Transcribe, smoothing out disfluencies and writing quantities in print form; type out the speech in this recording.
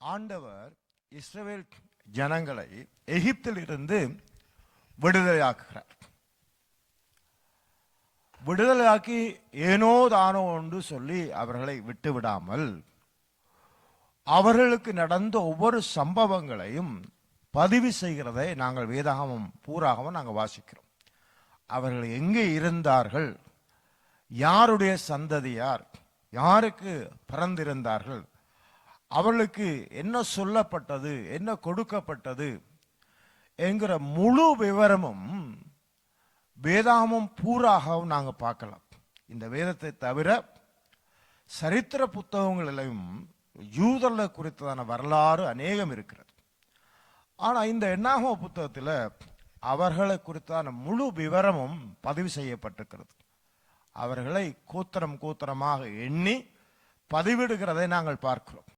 ஆண்டவர் இஸ்ரவேல் ஜனங்களை எகிப்திலிருந்து விடுதலையாக்குகிறார். விடுதலையாக்கி ஏனோ தானோ என்று சொல்லி அவர்களை விட்டு விடாமல் அவர்களுக்கு நடந்த ஒவ்வொரு சம்பவங்களையும் பதிவு செய்கிறதை நாங்கள் வேதாகமம் பூராகவும் நாங்கள் வாசிக்கிறோம். அவர்கள் எங்கே இருந்தார்கள், யாருடைய சந்ததியார், யாருக்கு பிறந்திருந்தார்கள், அவர்களுக்கு என்ன சொல்லப்பட்டது, என்ன கொடுக்கப்பட்டது என்கிற முழு விவரமும் வேதாகமம் பூராகவும் நாங்கள் பார்க்கலாம். இந்த வேதத்தை தவிர சரித்திர புத்தகங்களிலும் யூதர்களை குறித்ததான வரலாறு அநேகம் இருக்கிறது. ஆனால் இந்த என்னாகம புத்தகத்தில் அவர்களை குறித்தான முழு விவரமும் பதிவு செய்யப்பட்டிருக்கிறது. அவர்களை கூத்திரம் கூத்திரமாக எண்ணி பதிவிடுகிறதை நாங்கள் பார்க்கிறோம்.